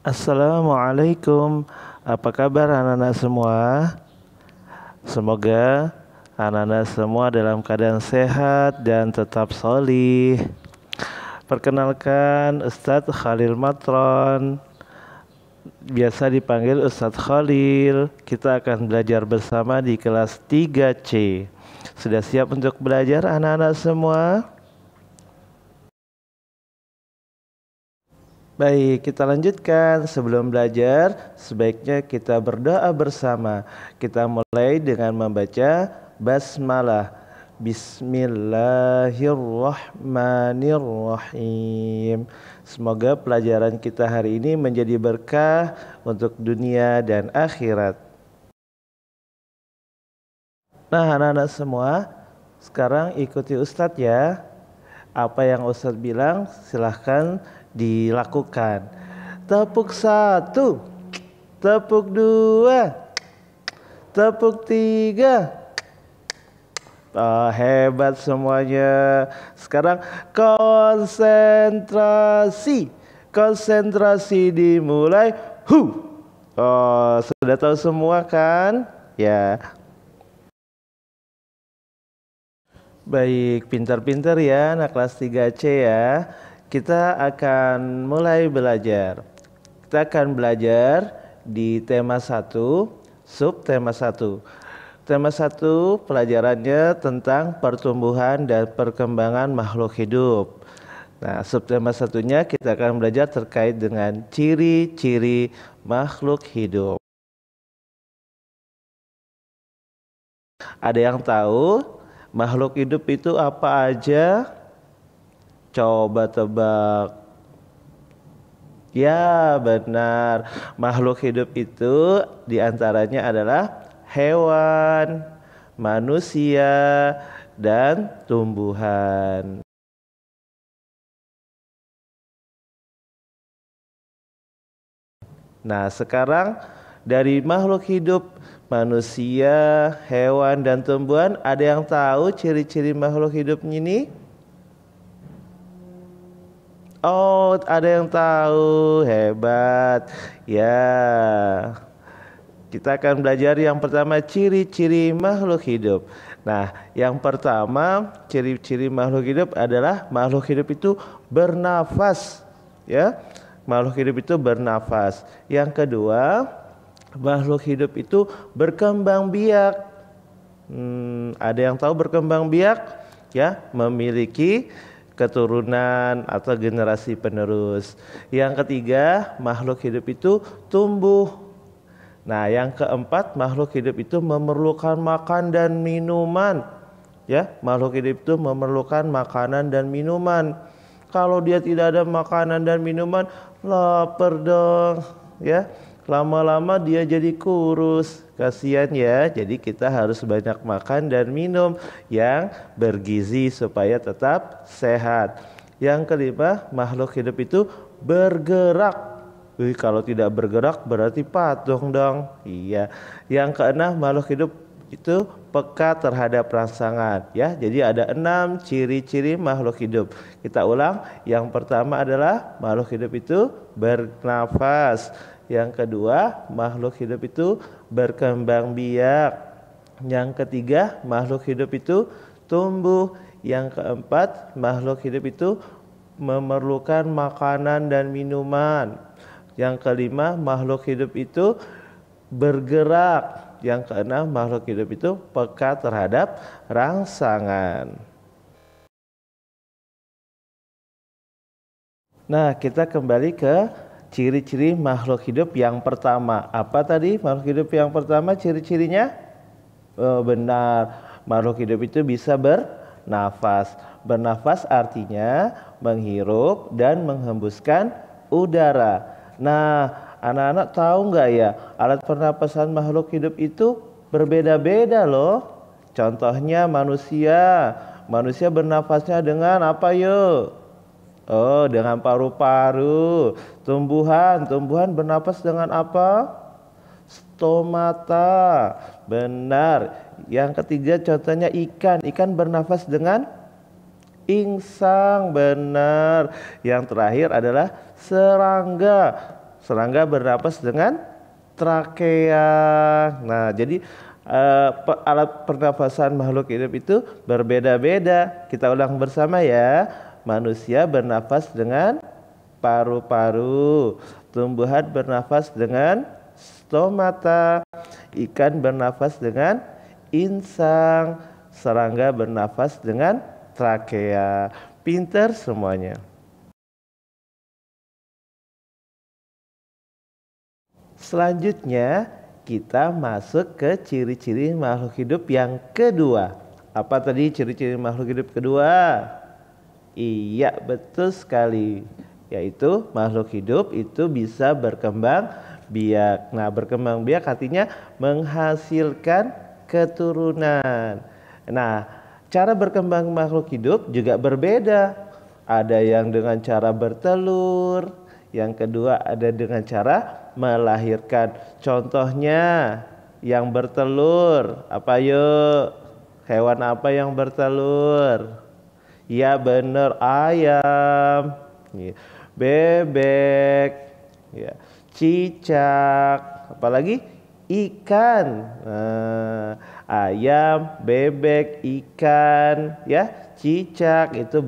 Assalamualaikum. Apa kabar anak-anak semua? Semoga anak-anak semua dalam keadaan sehat dan tetap solih. Perkenalkan Ustadz Khalil Matron, biasa dipanggil Ustadz Khalil. Kita akan belajar bersama di kelas 3C. Sudah siap untuk belajar anak-anak semua? Baik, kita lanjutkan. Sebelum belajar, sebaiknya kita berdoa bersama. Kita mulai dengan membaca basmalah. Bismillahirrahmanirrahim. Semoga pelajaran kita hari ini menjadi berkah untuk dunia dan akhirat. Nah, anak-anak semua, sekarang ikuti Ustadz ya. Apa yang Ustadz bilang silahkan dilakukan. Tepuk 1, tepuk 2, tepuk 3. Hebat semuanya. Sekarang konsentrasi. Konsentrasi dimulai. Sudah tahu semua kan? Ya. Baik, pintar-pintar ya anak kelas 3C ya. Kita akan mulai belajar. Kita akan belajar di tema 1, subtema 1. Tema 1 pelajarannya tentang pertumbuhan dan perkembangan makhluk hidup. Nah, subtema 1-nya kita akan belajar terkait dengan ciri-ciri makhluk hidup. Ada yang tahu makhluk hidup itu apa aja? Coba tebak. Ya, benar. Makhluk hidup itu diantaranya adalah hewan, manusia, dan tumbuhan. Nah, sekarang dari makhluk hidup, manusia, hewan, dan tumbuhan, ada yang tahu ciri-ciri makhluk hidup ini? Oh, ada yang tahu. Hebat. Ya. Kita akan belajar yang pertama ciri-ciri makhluk hidup. Nah, yang pertama ciri-ciri makhluk hidup adalah makhluk hidup itu bernafas. Ya. Makhluk hidup itu bernafas. Yang kedua, makhluk hidup itu berkembang biak. Ada yang tahu berkembang biak? Ya, memiliki keturunan atau generasi penerus. Yang ketiga, makhluk hidup itu tumbuh. Nah, yang keempat, makhluk hidup itu memerlukan makan dan minuman. Ya, makhluk hidup itu memerlukan makanan dan minuman. Kalau dia tidak ada makanan dan minuman, lapar dong, ya. Lama-lama dia jadi kurus. Kasihan ya. Jadi kita harus banyak makan dan minum yang bergizi supaya tetap sehat. Yang kelima, makhluk hidup itu bergerak. Kalau tidak bergerak berarti patung dong. Iya. Yang keenam, makhluk hidup itu peka terhadap rangsangan, ya. Jadi ada 6 ciri-ciri makhluk hidup. Kita ulang. Yang pertama adalah makhluk hidup itu bernafas. Yang kedua, makhluk hidup itu berkembang biak. Yang ketiga, makhluk hidup itu tumbuh. Yang keempat, makhluk hidup itu memerlukan makanan dan minuman. Yang kelima, makhluk hidup itu bergerak. Yang keenam, makhluk hidup itu peka terhadap rangsangan. Nah, kita kembali ke ciri-ciri makhluk hidup yang pertama. Apa tadi makhluk hidup yang pertama ciri-cirinya? Benar, makhluk hidup itu bisa bernafas. Bernafas artinya menghirup dan menghembuskan udara. Nah, anak-anak tahu nggak ya, alat pernapasan makhluk hidup itu berbeda-beda loh. Contohnya manusia. Manusia bernafasnya dengan apa yuk? Oh, dengan paru-paru. Tumbuhan bernapas dengan apa? Stomata. Benar. Yang ketiga contohnya ikan. Ikan bernafas dengan insang. Benar. Yang terakhir adalah serangga. Serangga bernapas dengan trakea. Nah, jadi alat pernafasan makhluk hidup itu berbeda-beda. Kita ulang bersama ya. Manusia bernafas dengan paru-paru. Tumbuhan bernafas dengan stomata. Ikan bernafas dengan insang. Serangga bernafas dengan trakea. Pinter semuanya. Selanjutnya kita masuk ke ciri-ciri makhluk hidup yang kedua. Apa tadi ciri-ciri makhluk hidup kedua? Iya, betul sekali. Yaitu makhluk hidup itu bisa berkembang biak. Nah, berkembang biak artinya menghasilkan keturunan. Nah, cara berkembang makhluk hidup juga berbeda. Ada yang dengan cara bertelur, yang kedua ada dengan cara melahirkan. Contohnya yang bertelur, apa yuk? Hewan apa yang bertelur? Ya bener, ayam, bebek, ya, cicak, apalagi ikan. Nah, ayam, bebek, ikan, ya, cicak itu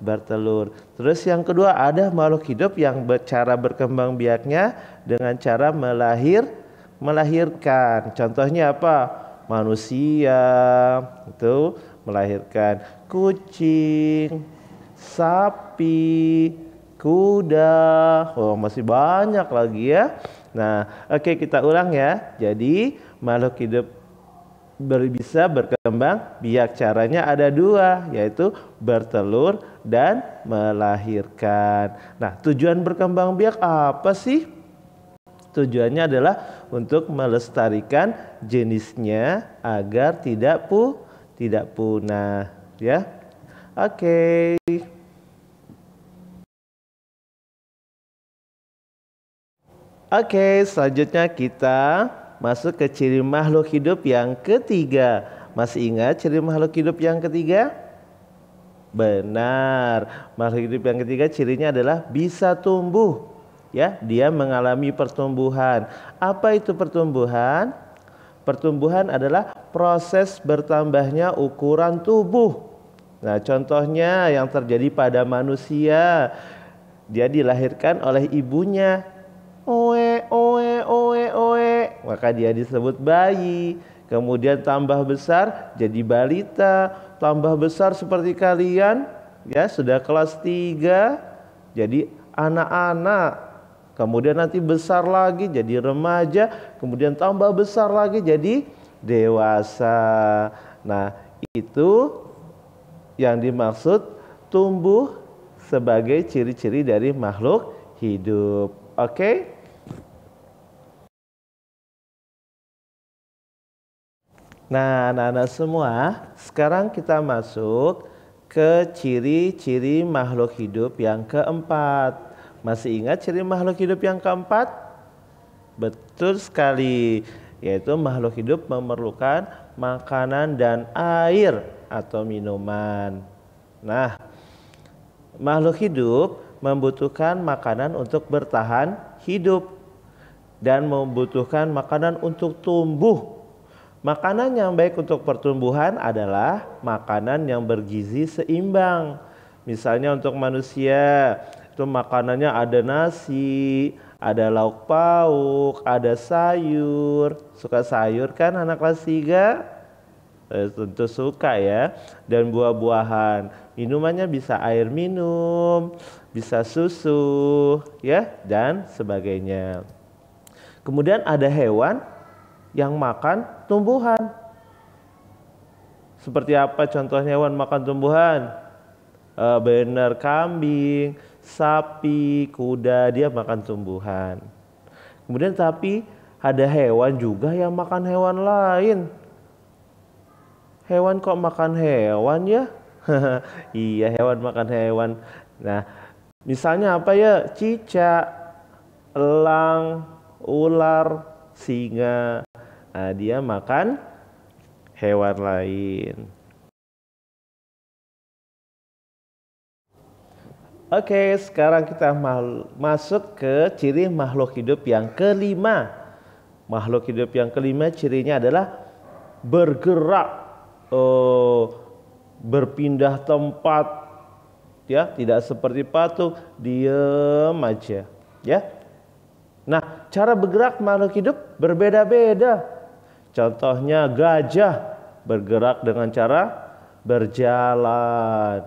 bertelur. Terus yang kedua ada makhluk hidup yang cara berkembang biaknya dengan cara melahirkan. Contohnya apa? Manusia itu melahirkan kucing, sapi, kuda. Oh, masih banyak lagi ya. Nah, oke kita ulang ya. Jadi makhluk hidup bisa berkembang biak, caranya ada dua, yaitu bertelur dan melahirkan. Nah, tujuan berkembang biak apa sih? Tujuannya adalah untuk melestarikan jenisnya agar tidak punah, ya. Oke. Oke, selanjutnya kita masuk ke ciri makhluk hidup yang ketiga. Masih ingat ciri makhluk hidup yang ketiga? Benar, makhluk hidup yang ketiga cirinya adalah bisa tumbuh. Ya, dia mengalami pertumbuhan. Apa itu pertumbuhan? Pertumbuhan adalah proses bertambahnya ukuran tubuh. Nah, contohnya yang terjadi pada manusia, dia dilahirkan oleh ibunya. Oe, oe, oe, oe. Maka dia disebut bayi. Kemudian tambah besar jadi balita. Tambah besar seperti kalian, ya sudah kelas 3, jadi anak-anak. Kemudian nanti besar lagi jadi remaja, kemudian tambah besar lagi jadi dewasa. Nah, itu yang dimaksud tumbuh sebagai ciri-ciri dari makhluk hidup. Oke? Nah, anak-anak semua, sekarang kita masuk ke ciri-ciri makhluk hidup yang keempat. Masih ingat ciri makhluk hidup yang keempat? Betul sekali, yaitu makhluk hidup memerlukan makanan dan air atau minuman. Nah, makhluk hidup membutuhkan makanan untuk bertahan hidup dan membutuhkan makanan untuk tumbuh. Makanan yang baik untuk pertumbuhan adalah makanan yang bergizi seimbang. Misalnya untuk manusia, itu makanannya ada nasi, ada lauk pauk, ada sayur. Suka sayur kan anak kelas 3? Tentu suka ya. Dan buah-buahan. Minumannya bisa air minum, bisa susu, ya, dan sebagainya. Kemudian ada hewan yang makan tumbuhan. Seperti apa contohnya hewan makan tumbuhan? Benar, kambing, sapi, kuda, dia makan tumbuhan. Kemudian tapi ada hewan juga yang makan hewan lain. Hewan kok makan hewan ya? Iya, hewan makan hewan. Nah, misalnya apa ya? Cicak, elang, ular, singa. Nah, dia makan hewan lain. Oke, sekarang kita masuk ke ciri makhluk hidup yang kelima. Makhluk hidup yang kelima cirinya adalah bergerak, berpindah tempat, ya, tidak seperti patung, diam aja, ya. Nah, cara bergerak makhluk hidup berbeda-beda. Contohnya gajah bergerak dengan cara berjalan.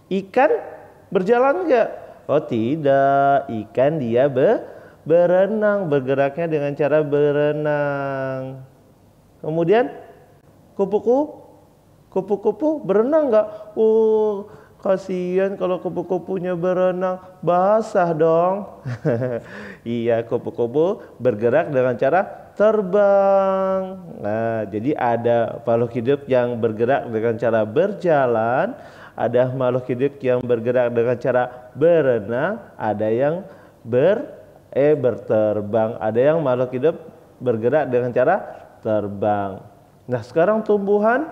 Ikan berjalan enggak? Oh tidak, ikan dia berenang, bergeraknya dengan cara berenang. Kemudian kupu-kupu berenang enggak? Oh, kasihan kalau kupu-kupunya berenang, basah dong. Iya, kupu-kupu bergerak dengan cara terbang. Nah, jadi ada makhluk hidup yang bergerak dengan cara berjalan, ada makhluk hidup yang bergerak dengan cara berenang, ada yang berterbang, ada yang makhluk hidup bergerak dengan cara terbang. Nah, sekarang tumbuhan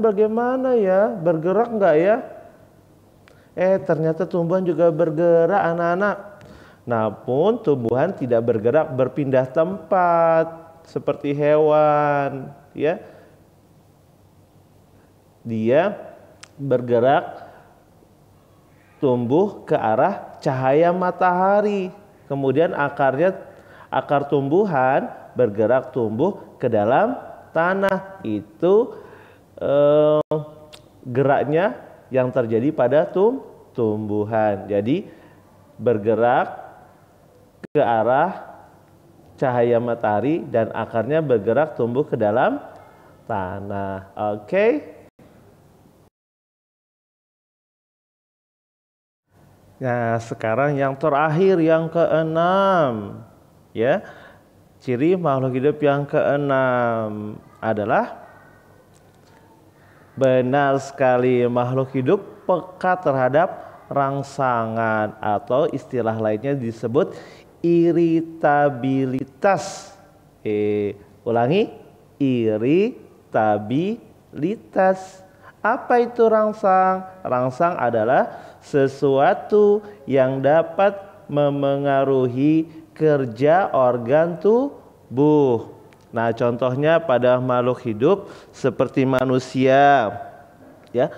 bagaimana ya? Bergerak enggak ya? Ternyata tumbuhan juga bergerak, anak-anak. Namun tumbuhan tidak bergerak berpindah tempat seperti hewan, ya. Dia bergerak tumbuh ke arah cahaya matahari. Kemudian akar tumbuhan bergerak tumbuh ke dalam tanah. Itu geraknya yang terjadi pada tumbuhan. Jadi bergerak ke arah cahaya matahari dan akarnya bergerak tumbuh ke dalam tanah. Oke. Nah, sekarang yang terakhir, yang keenam, ya. Ciri makhluk hidup yang keenam adalah benar sekali, makhluk hidup peka terhadap rangsangan atau istilah lainnya disebut iritabilitas. Ulangi, iritabilitas. Apa itu rangsang? Rangsang adalah sesuatu yang dapat memengaruhi kerja organ tubuh. Nah, contohnya pada makhluk hidup seperti manusia, ya.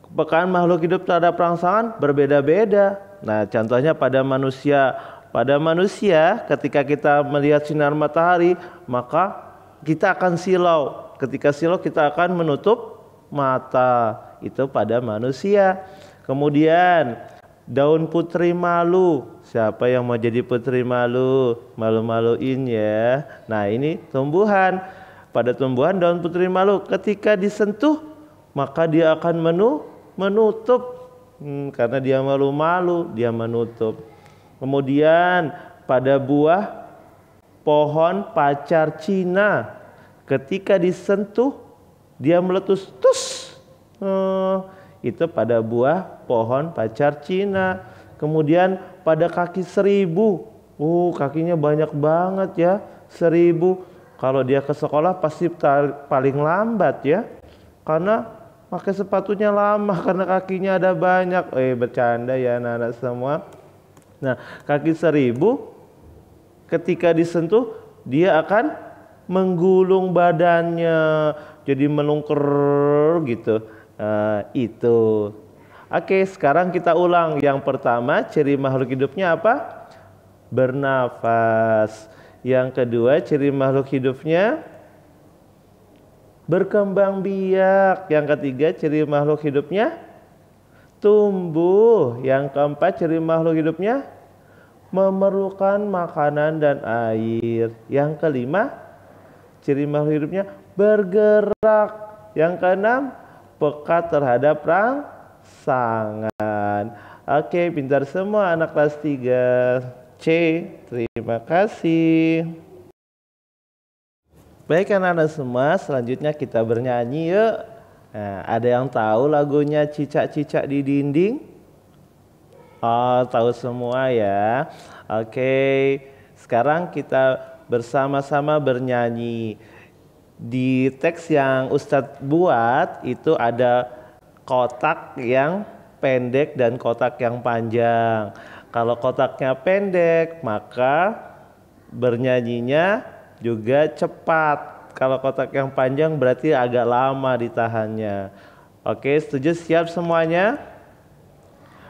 Kepekaan makhluk hidup terhadap rangsangan berbeda-beda. Nah, contohnya pada manusia. Pada manusia, ketika kita melihat sinar matahari, maka kita akan silau. Ketika silau, kita akan menutup mata. Itu pada manusia. Kemudian daun putri malu. Siapa yang mau jadi putri malu? Malu-maluin ya. Nah, ini tumbuhan. Pada tumbuhan daun putri malu ketika disentuh maka dia akan menutup. Karena dia malu-malu, dia menutup. Kemudian pada buah pohon pacar Cina ketika disentuh dia meletus. Tus. Itu pada buah pohon pacar Cina. Kemudian pada kaki 1000, kakinya banyak banget ya, 1000. Kalau dia ke sekolah pasti paling lambat ya, karena pakai sepatunya lama karena kakinya ada banyak. Bercanda ya anak-anak semua. Nah, kaki 1000 ketika disentuh dia akan menggulung badannya, jadi melungker gitu. Itu. Oke, sekarang kita ulang. Yang pertama, ciri makhluk hidupnya apa? Bernafas. Yang kedua, ciri makhluk hidupnya berkembang biak. Yang ketiga, ciri makhluk hidupnya tumbuh. Yang keempat, ciri makhluk hidupnya memerlukan makanan dan air. Yang kelima, ciri makhluk hidupnya bergerak. Yang keenam, peka terhadap rangsangan. Oke, pintar semua anak kelas 3C. Terima kasih. Baik anak-anak semua, selanjutnya kita bernyanyi yuk. Nah, ada yang tahu lagunya Cicak-Cicak di Dinding? Oh, tahu semua ya. Oke, sekarang kita bersama-sama bernyanyi. Di teks yang Ustadz buat itu ada kotak yang pendek dan kotak yang panjang. Kalau kotaknya pendek, maka bernyanyinya juga cepat. Kalau kotak yang panjang berarti agak lama ditahannya. Oke, setuju? Siap semuanya?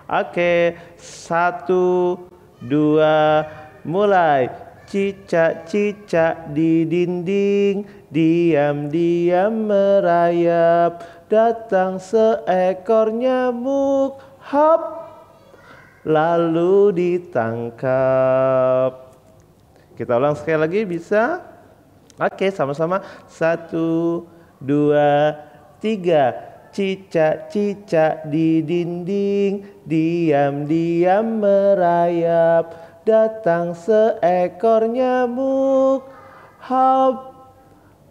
Oke, 1, 2, mulai. Cicak-cicak di dinding, diam-diam merayap. Datang seekor nyamuk, hop, lalu ditangkap. Kita ulang sekali lagi, bisa? Oke, sama-sama. 1, 2, 3. Cicak-cicak di dinding, diam-diam merayap. Datang seekor nyamuk, hop,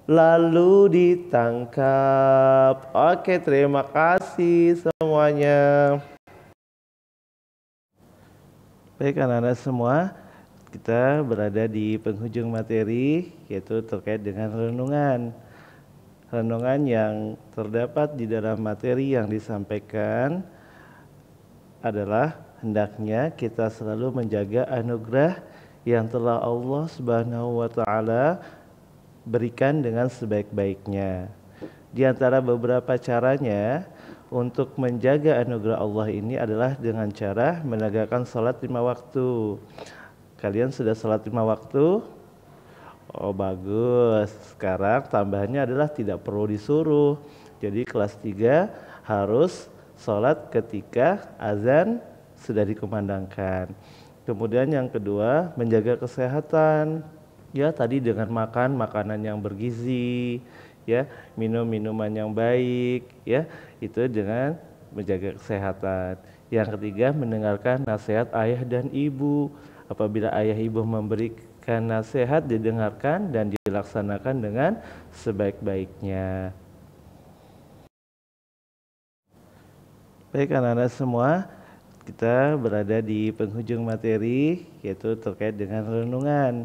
lalu ditangkap. Oke, terima kasih semuanya. Baik anak-anak semua, kita berada di penghujung materi, yaitu terkait dengan renungan. Renungan yang terdapat di dalam materi yang disampaikan adalah hendaknya kita selalu menjaga anugerah yang telah Allah Subhanahu wa taala berikan dengan sebaik-baiknya. Di antara beberapa caranya untuk menjaga anugerah Allah ini adalah dengan cara menegakkan salat 5 waktu. Kalian sudah salat 5 waktu? Oh bagus. Sekarang tambahannya adalah tidak perlu disuruh. Jadi kelas 3 harus salat ketika azan sudah dikumandangkan. Kemudian yang kedua, menjaga kesehatan. Ya, tadi dengan makan makanan yang bergizi, ya, minum minuman yang baik, ya, itu dengan menjaga kesehatan. Yang ketiga, mendengarkan nasihat ayah dan ibu. Apabila ayah ibu memberikan nasihat, didengarkan dan dilaksanakan dengan sebaik-baiknya. Baik anak-anak semua, kita berada di penghujung materi, yaitu terkait dengan renungan.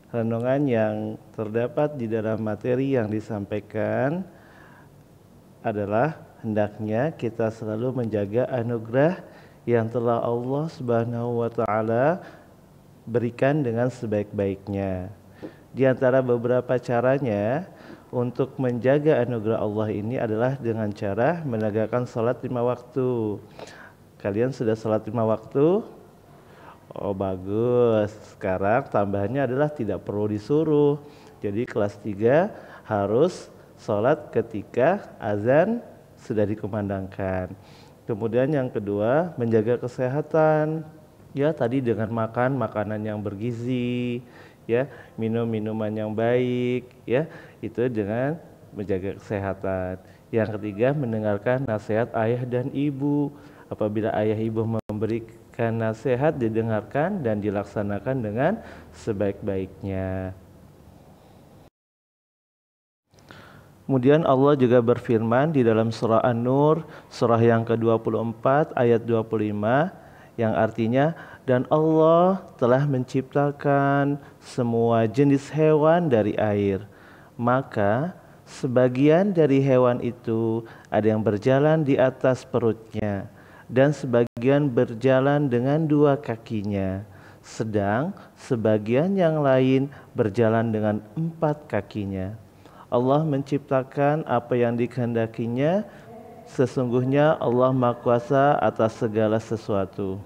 Renungan yang terdapat di dalam materi yang disampaikan adalah hendaknya kita selalu menjaga anugerah yang telah Allah Subhanahu wa taala berikan dengan sebaik-baiknya. Di antara beberapa caranya untuk menjaga anugerah Allah ini adalah dengan cara menegakkan salat 5 waktu. Kalian sudah salat 5 waktu? Oh bagus. Sekarang tambahannya adalah tidak perlu disuruh. Jadi kelas 3 harus salat ketika azan sudah dikumandangkan. Kemudian yang kedua, menjaga kesehatan. Ya, tadi dengan makan makanan yang bergizi, ya, minum minuman yang baik, ya, itu dengan menjaga kesehatan. Yang ketiga, mendengarkan nasihat ayah dan ibu. Apabila ayah ibu memberikan nasihat, didengarkan dan dilaksanakan dengan sebaik-baiknya. Kemudian Allah juga berfirman di dalam surah An-Nur, surah yang ke-24 ayat 25, yang artinya, dan Allah telah menciptakan semua jenis hewan dari air. Maka sebagian dari hewan itu ada yang berjalan di atas perutnya, dan sebagian berjalan dengan 2 kakinya, sedang sebagian yang lain berjalan dengan 4 kakinya. Allah menciptakan apa yang dikehendakinya. Sesungguhnya Allah Maha Kuasa atas segala sesuatu.